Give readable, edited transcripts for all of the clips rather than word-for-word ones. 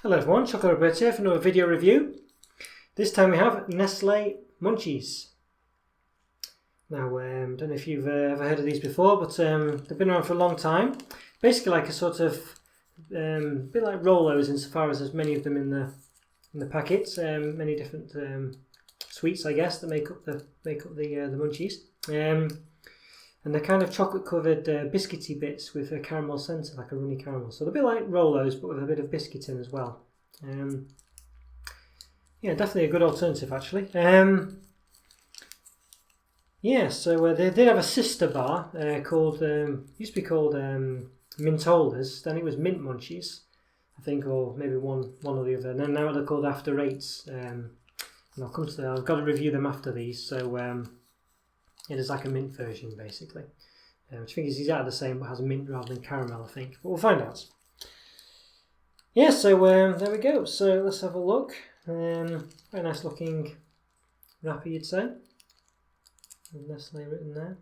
Hello everyone, Chocolo Roberto here for another video review. This time we have Nestlé Munchies. Now, I don't know if you've ever heard of these before, but they've been around for a long time. Basically like a sort of, bit like Rolos insofar as there's many of them in the packets. Many different sweets, I guess, that make up the Munchies. And they're kind of chocolate covered biscuity bits with a caramel centre, like a runny caramel. So they're a bit like Rolos, but with a bit of biscuit in as well. Yeah, definitely a good alternative actually. Yeah, so they did have a sister bar called, used to be called Mint Holders, then it was Mint Munchies, I think, or maybe one or the other. And then now they're called After Eights. And I'll come to that. I've got to review them after these, so it is like a mint version, basically. Which I think is exactly the same, but has a mint rather than caramel, I think. But we'll find out. Yeah, so there we go. So let's have a look. Very nice looking wrapper, you'd say. Nestlé written there.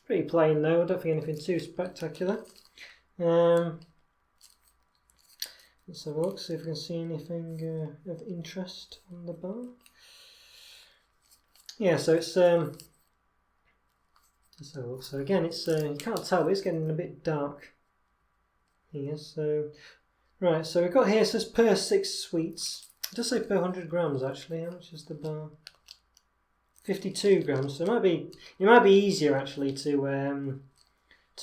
Pretty plain though. I don't think anything too spectacular. Let's have a look, see if we can see anything of interest on the bar. Yeah, so it's let's have a look. So again, it's you can't tell, but it's getting a bit dark here. So right, so we've got here, it says per 6 sweets. It does say per 100 grams actually. How much is the bar? 52 grams. So it might be easier actually to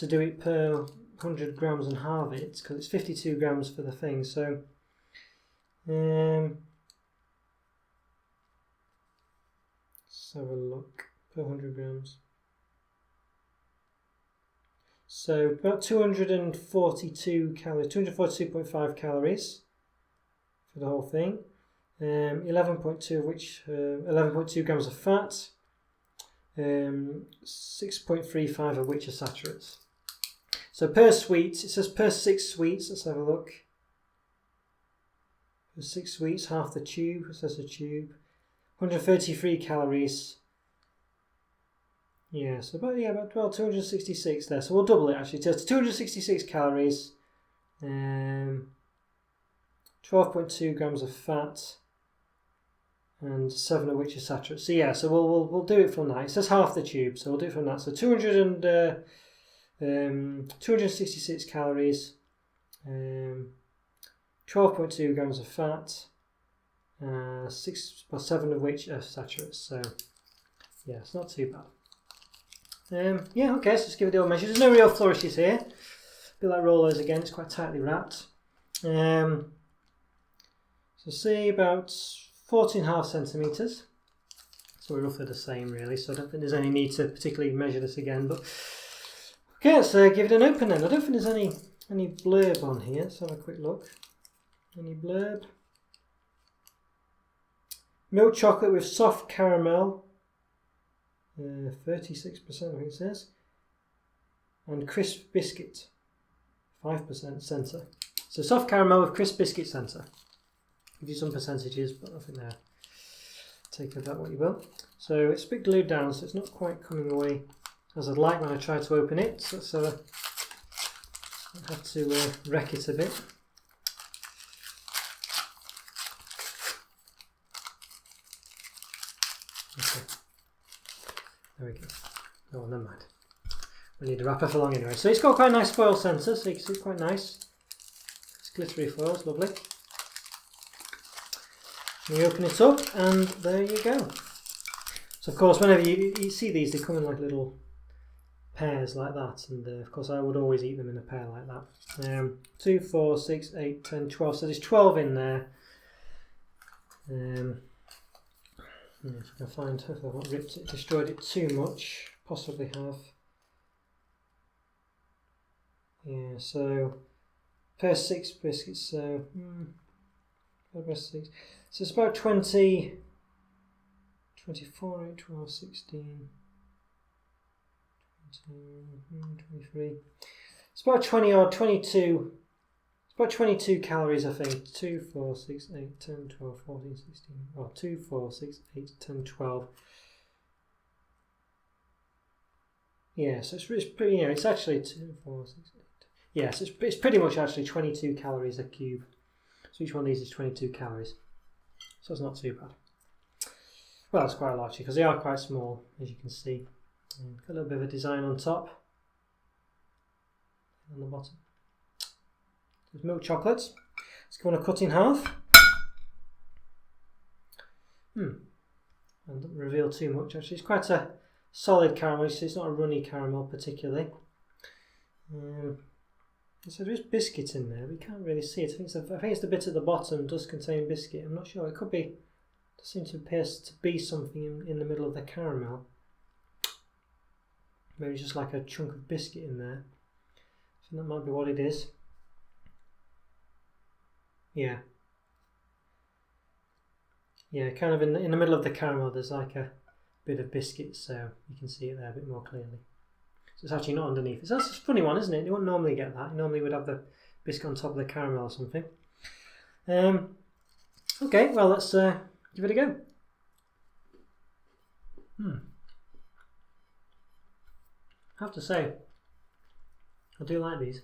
do it per 100 grams and halve it, because it's 52 grams for the thing. So let's have a look. Per 100 grams. So about 242 calories, 242.5 calories for the whole thing. 11.2 of which 11.2 grams of fat. 6.35 of which are saturates. So per sweets, it says per 6 sweets. Let's have a look. Per 6 sweets, half the tube. It says a tube. 133 calories. Yeah, so about 266 there. So we'll double it actually. So it's 266 calories, 12.2 grams of fat, and 7 of which are saturates. So yeah, so we'll do it from that. It says half the tube, so we'll do it from that. So 266 calories, 12.2 grams of fat, 7 of which are saturates. So yeah, it's not too bad. Yeah, okay, so let's give it the old measure. There's no real flourishes here. A bit like Rolos again, it's quite tightly wrapped. So see about 14.5 centimetres. So we're roughly the same really, so I don't think there's any need to particularly measure this again. But okay, let's give it an open then. I don't think there's any blurb on here. Let's have a quick look. Any blurb? Milk chocolate with soft caramel. 36% I think it says, and crisp biscuit 5% centre. So soft caramel with crisp biscuit centre. Give you some percentages, but I think there. Take of that what you will. So it's a bit glued down, so it's not quite coming away as I'd like when I try to open it. So I have to wreck it a bit. Okay. There we go. Oh, never mind. We need a wrapper for long anyway. So it's got quite a nice foil centre, so you can see it's quite nice. It's glittery foil, it's lovely. And you open it up, and there you go. So of course, whenever you see these, they come in like little pairs like that, and of course I would always eat them in a pair like that. 2, 4, 6, 8, 10, 12. So there's 12 in there. If I can find, if I've not ripped it, destroyed it too much, possibly have. Yeah, so per 6 biscuits, so per 6. So it's about 20, 24, 8, 12, 16, 23. It's about 20 or 22. About 22 calories, I think. 2, 4, 6, 8, 10, 12, 14, 16. Oh, 2, 4, 6, 8, 10, 12. Yeah, so it's pretty, it's actually 2, 4, 6, 8. Yeah, so it's pretty much actually 22 calories a cube. So each one of these is 22 calories. So it's not too bad. Well, it's quite a lot because they are quite small, as you can see. Got a little bit of a design on top, on the bottom. There's milk chocolates. It's going to cut in half. I don't reveal too much actually. It's quite a solid caramel, so it's not a runny caramel particularly. So there is biscuit in there, but you can't really see it. I think it's the bit at the bottom does contain biscuit. I'm not sure. It could be. It does seem to appear to be something in the middle of the caramel. Maybe just like a chunk of biscuit in there. So that might be what it is. Yeah. Yeah, kind of in the middle of the caramel there's like a bit of biscuit, so you can see it there a bit more clearly. So it's actually not underneath. That's a funny one, isn't it? You wouldn't normally get that. You normally would have the biscuit on top of the caramel or something. Okay, well let's give it a go. I have to say, I do like these.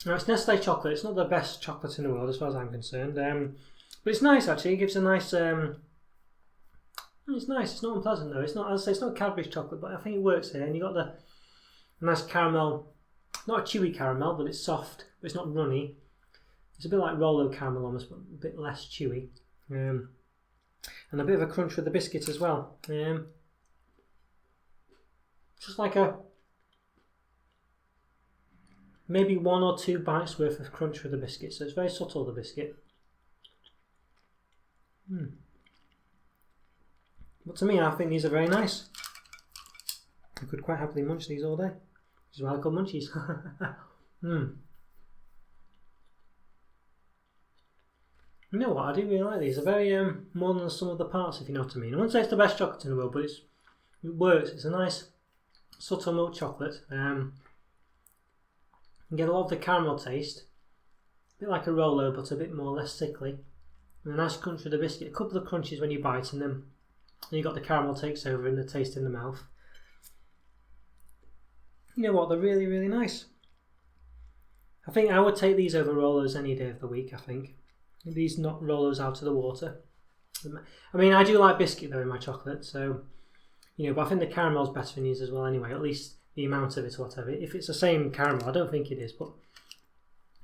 Now it's Nestlé chocolate. It's not the best chocolate in the world as far as I'm concerned, but it's nice actually. It gives a nice. It's nice. It's not unpleasant though. It's not. As I say, it's not Cadbury's chocolate, but I think it works here. And you got the nice caramel, not a chewy caramel, but it's soft. But it's not runny. It's a bit like Rolo caramel almost, but a bit less chewy. And a bit of a crunch with the biscuit as well. Just like a maybe 1 or 2 bites worth of crunch with the biscuit. So it's very subtle, the biscuit. But to me, I think these are very nice. I could quite happily munch these all day. Which is why I call munchies. You know what? I do really like these. They're very more than the sum of the parts, if you know what I mean. I wouldn't say it's the best chocolate in the world, but it works. It's a nice subtle milk chocolate. You get a lot of the caramel taste. A bit like a Rolo, but a bit less sickly. And a nice crunch with the biscuit. A couple of crunches when you bite, and then you got the caramel takes over and the taste in the mouth. You know what? They're really, really nice. I think I would take these over Rolos any day of the week, I think. These knock Rolos out of the water. I mean, I do like biscuit though in my chocolate, so, you know, but I think the caramel's better in these as well anyway, at least the amount of it or whatever. If it's the same caramel, I don't think it is, but,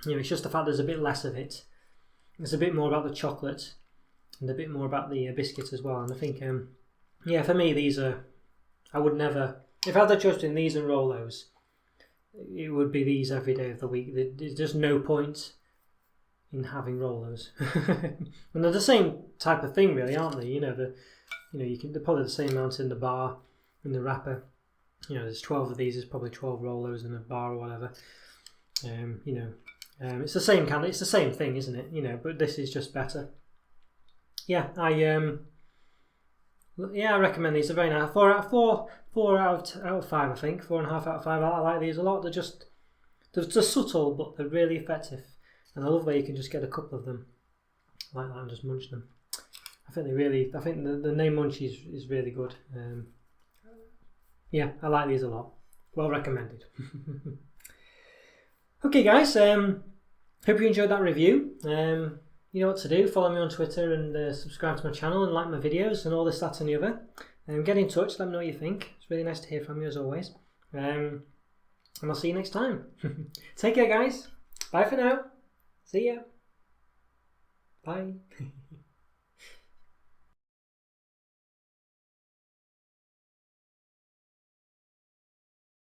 you know, it's just the fact there's a bit less of it. It's a bit more about the chocolate and a bit more about the biscuit as well. And I think, yeah, for me, these are, I would never, if I had the choice between these and Rolos, it would be these every day of the week. There's just no point in having Rolos. And they're the same type of thing, really, aren't they? You know, they're probably the same amount in the bar, in the wrapper. You know, there's 12 of these. There's probably 12 Rolos in a bar or whatever. You know, it's the same kind. It's the same thing, isn't it? You know, but this is just better. Yeah, I recommend these. They're very nice. 4 out of 5, I think. 4.5 out of 5. I like these a lot. They're subtle, but they're really effective. And I love where you can just get a couple of them like that and just munch them. I think the name Munchies is really good. Yeah, I like these a lot. Well recommended. Okay, guys. Hope you enjoyed that review. You know what to do. Follow me on Twitter and subscribe to my channel and like my videos and all this, that and the other. Get in touch. Let me know what you think. It's really nice to hear from you as always. And I'll see you next time. Take care, guys. Bye for now. See ya. Bye.